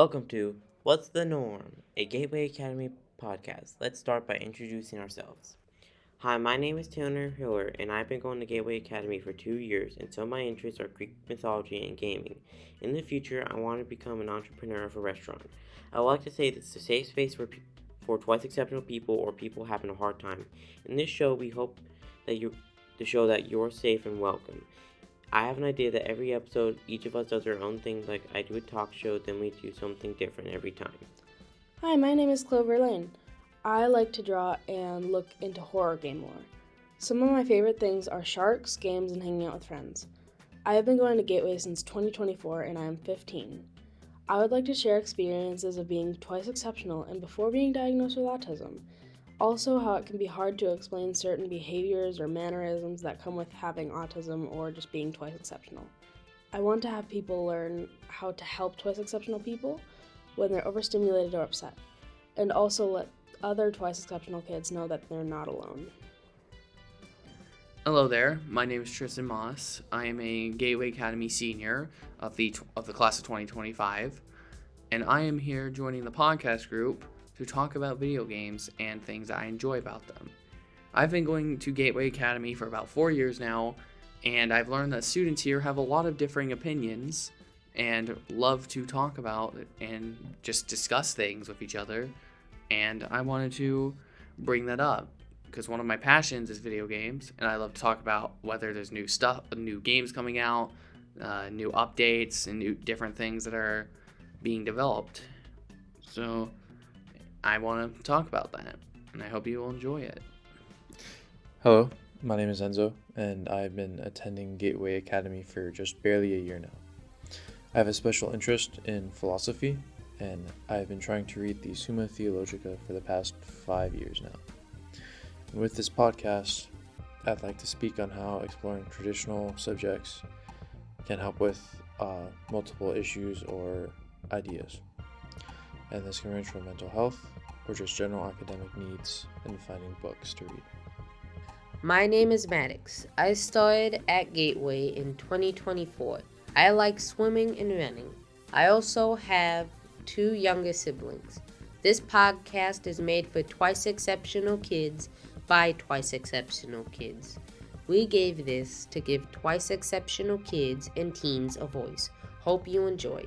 Welcome to What's the Norm, a Gateway Academy podcast. Let's start by introducing ourselves. Hi, my name is Tanner Hiller, and I've been going to Gateway Academy for 2 years, and some of my interests are Greek mythology and gaming. In the future, I want to become an entrepreneur of a restaurant. I would like to say that it's a safe space for twice exceptional people or people having a hard time. In this show, we hope that to show that you're safe and welcome. I have an idea that every episode, each of us does our own thing. Like I do a talk show, then we do something different every time. Hi, my name is Clover Lane. I like to draw and look into horror game lore. Some of my favorite things are sharks, games, and hanging out with friends. I have been going to Gateway since 2024 and I am 15. I would like to share experiences of being twice exceptional and before being diagnosed with autism. Also, how it can be hard to explain certain behaviors or mannerisms that come with having autism or just being twice exceptional. I want to have people learn how to help twice exceptional people when they're overstimulated or upset, and also let other twice exceptional kids know that they're not alone. Hello there, my name is Tristan Moss. I am a Gateway Academy senior of the class of 2025, and I am here joining the podcast group to talk about video games and things that I enjoy about them. I've been going to Gateway Academy for about 4 years now, and I've learned that students here have a lot of differing opinions and love to talk about and just discuss things with each other, and I wanted to bring that up because one of my passions is video games, and I love to talk about whether there's new games coming out, new updates, and new different things that are being developed. So I want to talk about that, and I hope you will enjoy it. Hello, my name is Enzo, and I've been attending Gateway Academy for just barely a year now. I have a special interest in philosophy, and I've been trying to read the Summa Theologica for the past 5 years now. And with this podcast, I'd like to speak on how exploring traditional subjects can help with multiple issues or ideas. And this can range from mental health or just general academic needs and finding books to read. My name is Maddox. I started at Gateway in 2024. I like swimming and running. I also have 2 younger siblings. This podcast is made for twice exceptional kids by twice exceptional kids. We gave this to give twice exceptional kids and teens a voice. Hope you enjoy.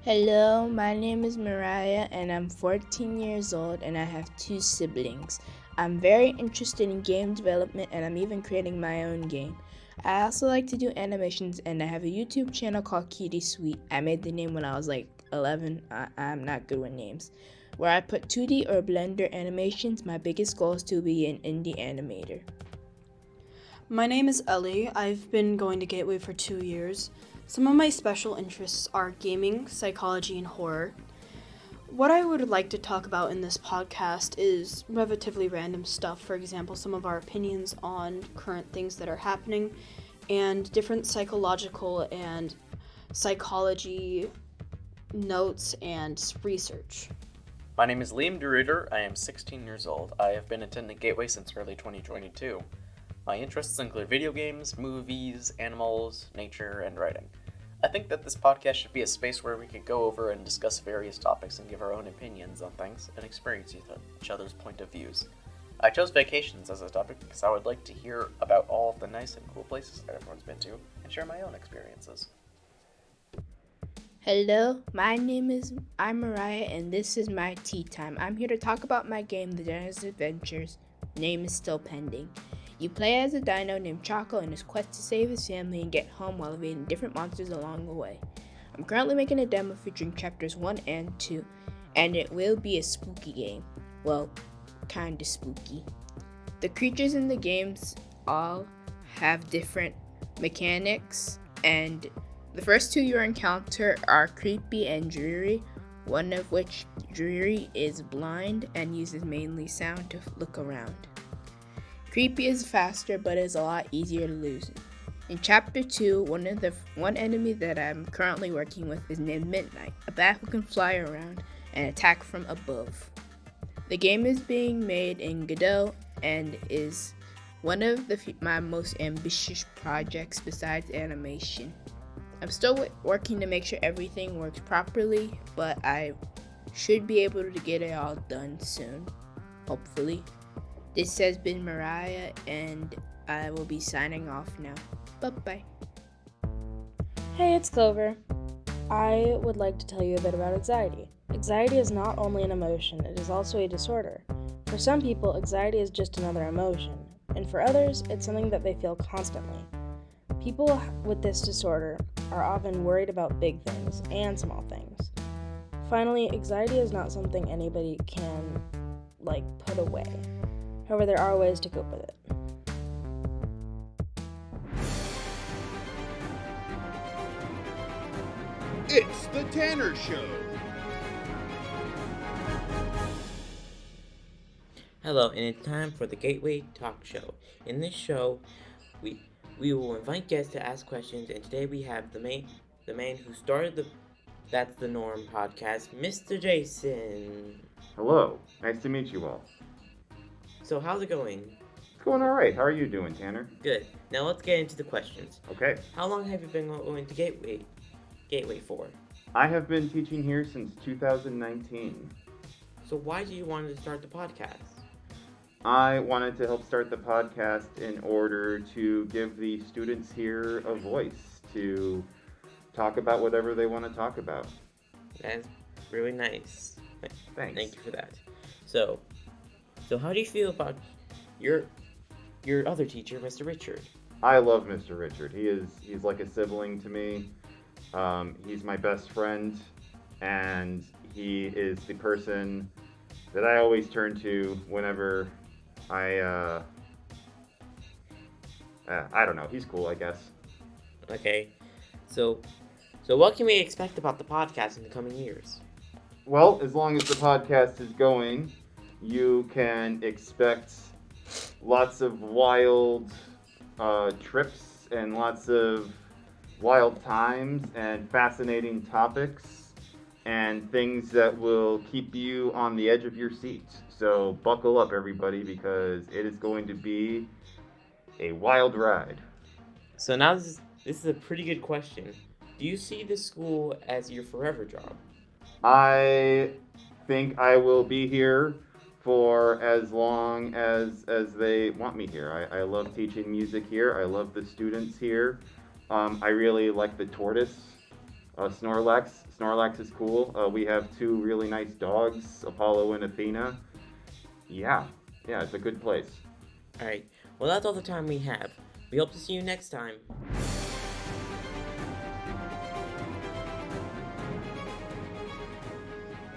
Hello, my name is Mariah and I'm 14 years old and I have 2 siblings. I'm very interested in game development and I'm even creating my own game. I also like to do animations and I have a YouTube channel called Kitty Sweet. I made the name when I was like 11. I'm not good with names. Where I put 2D or Blender animations. My biggest goal is to be an indie animator. My name is Ellie. I've been going to Gateway for 2 years. Some of my special interests are gaming, psychology, and horror. What I would like to talk about in this podcast is relatively random stuff, for example, some of our opinions on current things that are happening, and different psychological and psychology notes and research. My name is Liam DeRuiter. I am 16 years old. I have been attending Gateway since early 2022. My interests include video games, movies, animals, nature, and writing. I think that this podcast should be a space where we could go over and discuss various topics and give our own opinions on things and experience each other's point of views. I chose vacations as a topic because I would like to hear about all of the nice and cool places that everyone's been to and share my own experiences. Hello, I'm Mariah and this is my tea time. I'm here to talk about my game, The Dino's Adventures. Name is still pending. You play as a dino named Choco in his quest to save his family and get home while evading different monsters along the way. I'm currently making a demo featuring chapters 1 and 2, and it will be a spooky game. Well, kinda spooky. The creatures in the games all have different mechanics, and the first 2 you encounter are Creepy and Dreary, one of which, Dreary, is blind and uses mainly sound to look around. Creepy is faster but is a lot easier to lose. In Chapter 2, one enemy that I'm currently working with is named Midnight, a bat who can fly around and attack from above. The game is being made in Godot and is one of my most ambitious projects besides animation. I'm still working to make sure everything works properly, but I should be able to get it all done soon, hopefully. This has been Mariah, and I will be signing off now. Bye-bye. Hey, it's Clover. I would like to tell you a bit about anxiety. Anxiety is not only an emotion, it is also a disorder. For some people, anxiety is just another emotion, and for others, it's something that they feel constantly. People with this disorder are often worried about big things and small things. Finally, anxiety is not something anybody can, put away. However, there are ways to cope with it. It's the Tanner Show. Hello, and it's time for the Gateway Talk Show. In this show, we will invite guests to ask questions, and today we have the man who started the That's the Norm podcast, Mr. Jason. Hello, nice to meet you all. So how's it going? It's going all right. How are you doing, Tanner? Good. Now let's get into the questions. Okay. How long have you been going to Gateway for? I have been teaching here since 2019. So why do you want to start the podcast? I wanted to help start the podcast in order to give the students here a voice to talk about whatever they want to talk about. That's really nice. Thanks. Thank you for that. So how do you feel about your other teacher, Mr. Richard? I love Mr. Richard. He's like a sibling to me. He's my best friend, and he is the person that I always turn to whenever I don't know. He's cool, I guess. Okay. So what can we expect about the podcast in the coming years? Well, as long as the podcast is going, you can expect lots of wild trips and lots of wild times and fascinating topics and things that will keep you on the edge of your seat. So buckle up, everybody, because it is going to be a wild ride. So now this is a pretty good question. Do you see this school as your forever job? I think I will be here for as long as they want me here. I love teaching music here. I love the students here. I really like the tortoise, Snorlax. Snorlax is cool. We have two really nice dogs, Apollo and Athena. Yeah, it's a good place. Alright, well that's all the time we have. We hope to see you next time.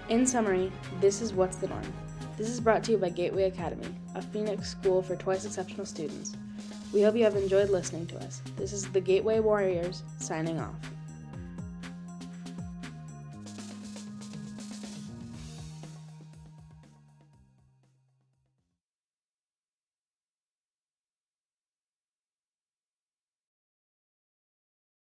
In summary, this is What's the Norm. This is brought to you by Gateway Academy, a Phoenix school for twice exceptional students. We hope you have enjoyed listening to us. This is the Gateway Warriors signing off.